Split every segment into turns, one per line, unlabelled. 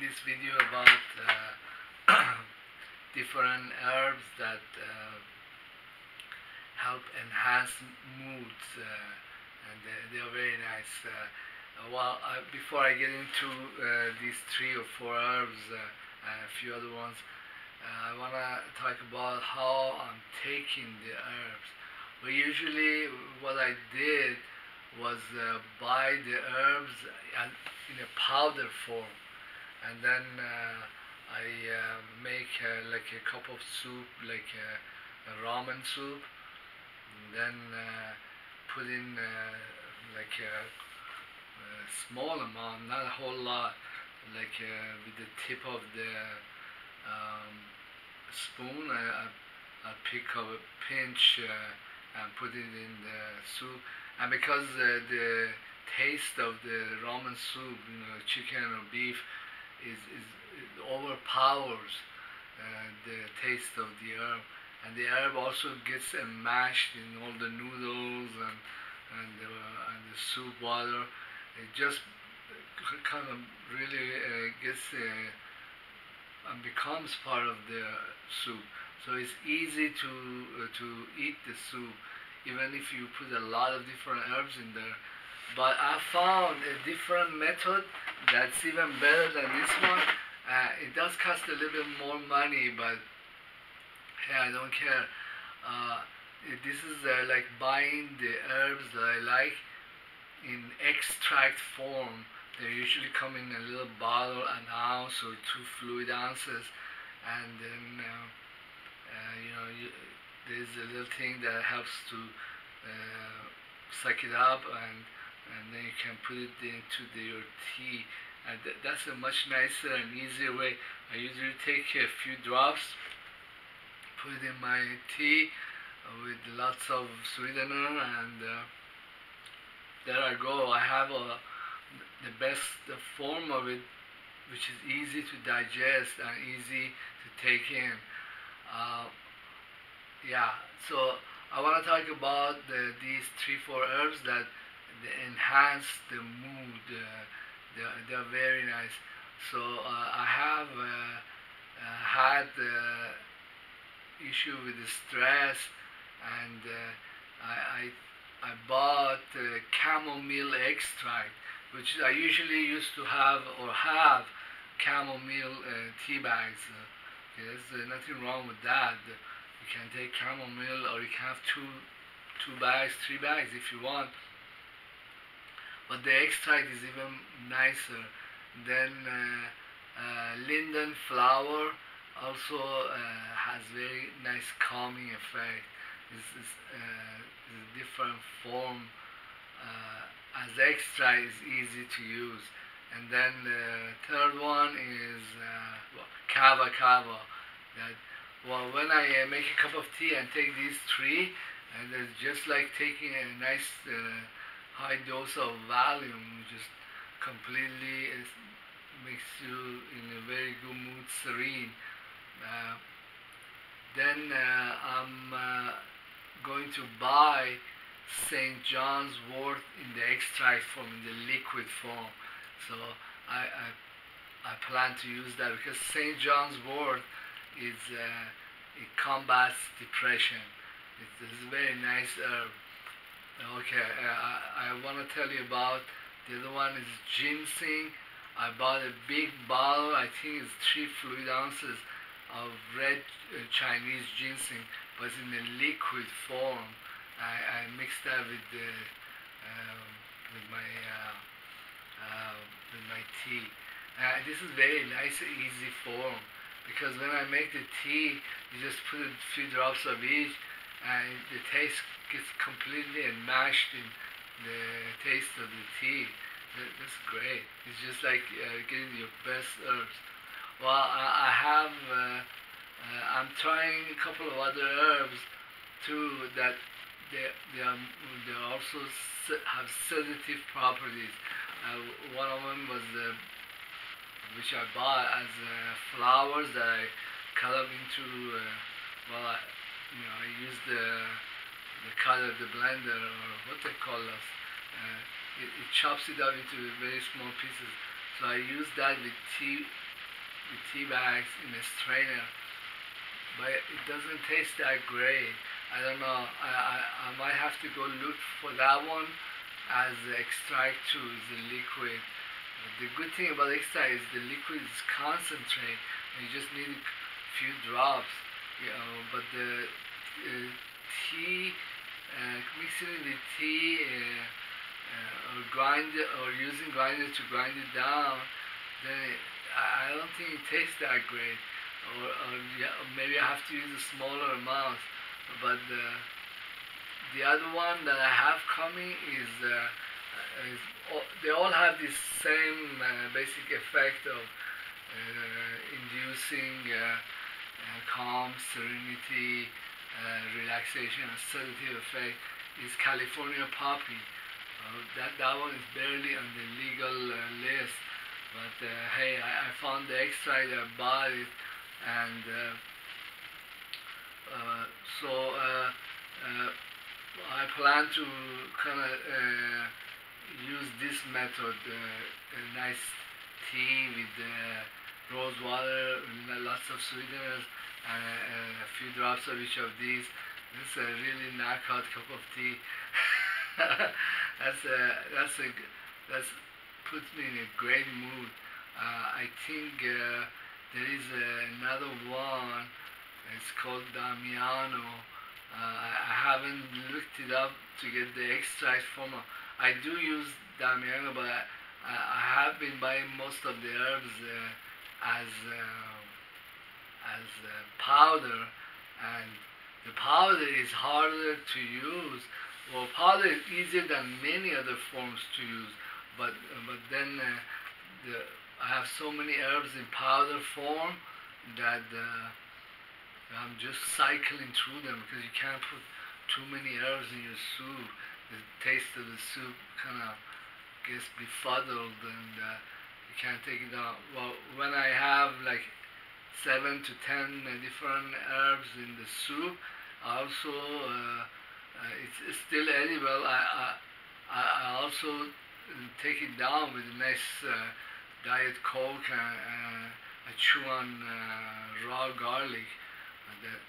this video about different herbs that help enhance moods, and they are very nice. Before I get into these three or four herbs and a few other ones, I want to talk about how I'm taking the herbs. Well, usually what I did was buy the herbs in a powder form, and then I make like a cup of soup, like a ramen soup, and then put in like a small amount, not a whole lot, like with the tip of the um, spoon. I pick up a pinch and put it in the soup, and because the taste of the ramen soup, chicken or beef, it overpowers the taste of the herb, and the herb also gets mashed in all the noodles and the soup water. It just kind of really gets and becomes part of the soup. So it's easy to eat the soup, even if you put a lot of different herbs in there. But I found a different method that's even better than this one. It does cost a little bit more money, but hey, I don't care. Uh, this is like buying the herbs that I like in extract form. They usually come in a little bottle, an ounce or two fluid ounces, and then there's a little thing that helps to suck it up, and then you can put it into your tea. And that's a much nicer and easier way. I usually take a few drops, put it in my tea with lots of sweetener, and there I go. I have the best form of it, which is easy to digest and easy to take in. Uh, yeah, so I want to talk about these three, four herbs that they enhance the mood. They're very nice. So I have had issue with the stress, and I bought chamomile extract, which I usually used to have or have chamomile tea bags. Okay, there's nothing wrong with that. You can take chamomile, or you can have two bags, three bags if you want. But the extract is even nicer. Then linden flower also has very nice calming effect. It's a different form. As extract is easy to use. And then the third one is kava kava. That when I make a cup of tea and take these three, and it's just like taking a nice high dose of Valium, just completely makes you in a very good mood, serene. Uh, then I'm going to buy St. John's wort in the extract form, in the liquid form. So I, I, I plan to use that because St. John's wort is it combats depression. It's a very nice herb. Okay, I want to tell you about the other one is ginseng. I bought a big bottle, I think it's 3 fluid ounces of red Chinese ginseng, but it's in a liquid form. I mixed that with um, with my with my tea. This is very nice, easy form, because when I make the tea, you just put a few drops of each, and the taste gets completely enmeshed in the taste of the tea. That's great. It's just like getting your best herbs. Well, I have, I'm trying a couple of other herbs too that they also have sedative properties. One of them was which I bought as flowers that I cut up into. I use the cutter, the blender, or what they call us. It chops it up into very small pieces. So I use that with tea with tea bags in a strainer, but it doesn't taste that great. I don't know. I might have to go look for that one as the extract too. Is a liquid. The good thing about extract is the liquid is concentrate. And you just need a few drops, But the tea, mixing it with tea, or grind it, or using grinder to grind it down, then I don't think it tastes that great. Or yeah, maybe I have to use a smaller amount. But the other one that I have coming is they all have this same basic effect of inducing calm, serenity, relaxation, and sedative effect. Is California poppy. That one is barely on the legal list, but hey, I found the extract, I bought it, and uh, so I plan to kind of use this method, a nice tea with rose water, lots of sweeteners, and a few drops of each of these. This is a really knockout cup of tea. that's a, that's puts me in a great mood. I think there is another one. It's called Damiano. I haven't looked it up to get the extract formula. I do use Damiano, but I have been buying most of the herbs as powder, and the powder is harder to use. Well, powder is easier than many other forms to use, but then I have so many herbs in powder form that I'm just cycling through them because you can't put too many herbs in your soup. The taste of the soup kind of gets befuddled, and you can't take it out. Well, when I have like 7 to 10 different herbs in the soup, also it's still edible. I also take it down with a nice diet coke, and I chew on raw garlic. And that,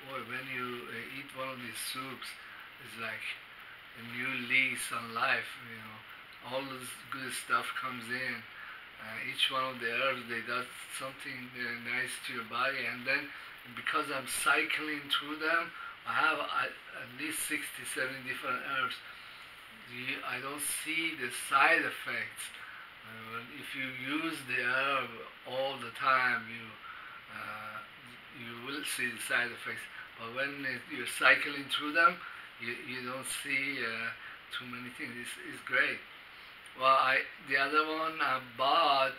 when you eat one of these soups, it's like a new lease on life. All this good stuff comes in. Each one of the herbs, they does something nice to your body, and then because I'm cycling through them, I have at least 60, 70 different herbs. I don't see the side effects. If you use the herb all the time, you will see the side effects. But when you're cycling through them, you don't see too many things. It's great. Well, the other one I bought,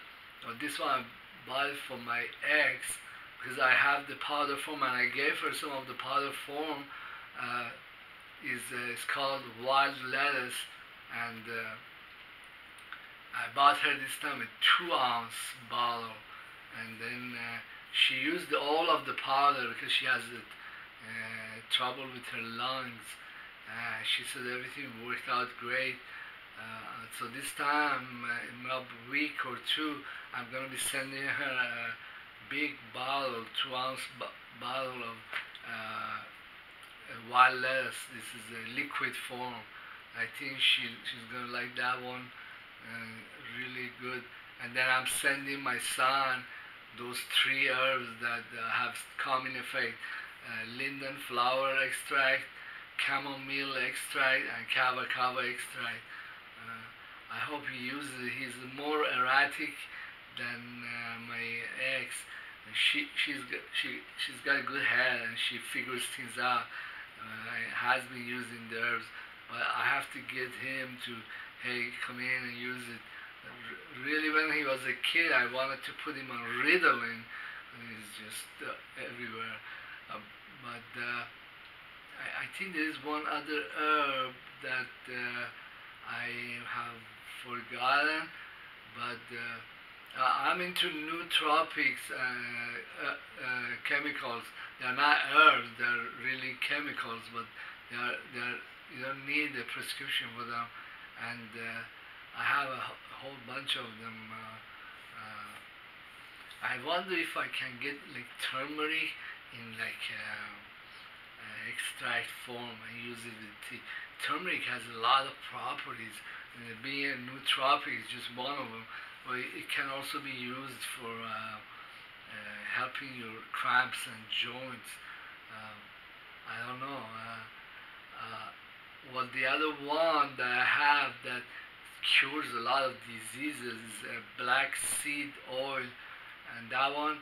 or this one I bought it for my ex because I have the powder form, and I gave her some of the powder form. It's called wild lettuce, and I bought her this time a 2 ounce bottle, and then she used all of the powder because she has trouble with her lungs. She said everything worked out great. So this time, in a week or two, I'm going to be sending her a big bottle, 2 ounce bottle of wild lettuce. This is a liquid form. I think she's going to like that one really good. And then I'm sending my son those 3 herbs that have common effect: linden flower extract, chamomile extract, and kava kava extract. I hope he uses it. He's more erratic than my ex. She's got a good head, and she figures things out. Has been using the herbs, but I have to get him to, hey, come in and use it. Really, when he was a kid, I wanted to put him on Ritalin. He's just everywhere. I think there is one other herb that I have forgotten, but I'm into nootropics chemicals. They're not herbs; they're really chemicals, but you don't need a prescription for them, and I have a whole bunch of them. I wonder if I can get like turmeric in like extract form and use it with tea. Turmeric has a lot of properties, and being a nootropic is just one of them. But it can also be used for helping your cramps and joints. Uh, I don't know. Well, the other one that I have that cures a lot of diseases is black seed oil, and that one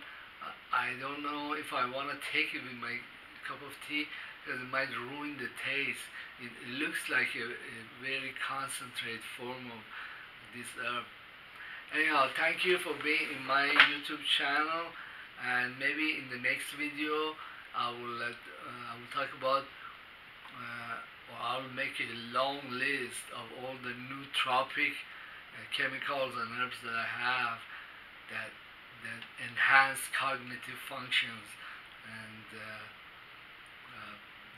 I don't know if I want to take it with my cup of tea because it might ruin the taste. It looks like a very concentrated form of this herb. Anyhow, thank you for being in my YouTube channel, and maybe in the next video I will talk about or I'll make a long list of all the nootropic chemicals and herbs that I have that enhance cognitive functions, and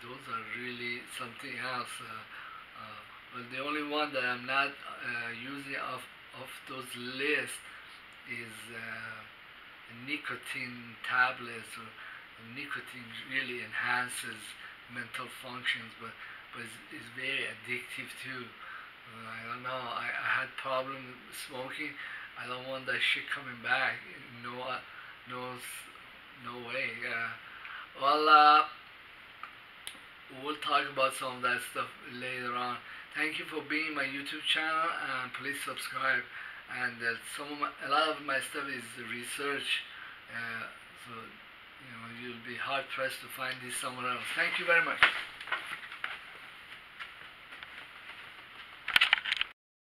those are really something else. But the only one that I'm not using of those lists is nicotine tablets. Or nicotine really enhances mental functions, but it's very addictive too. I don't know. I had problem smoking. I don't want that shit coming back. No, no, no way. Well, we'll talk about some of that stuff later on. Thank you for being my YouTube channel, and please subscribe. And a lot of my stuff is research, so you'll be hard pressed to find this somewhere else. Thank you very much.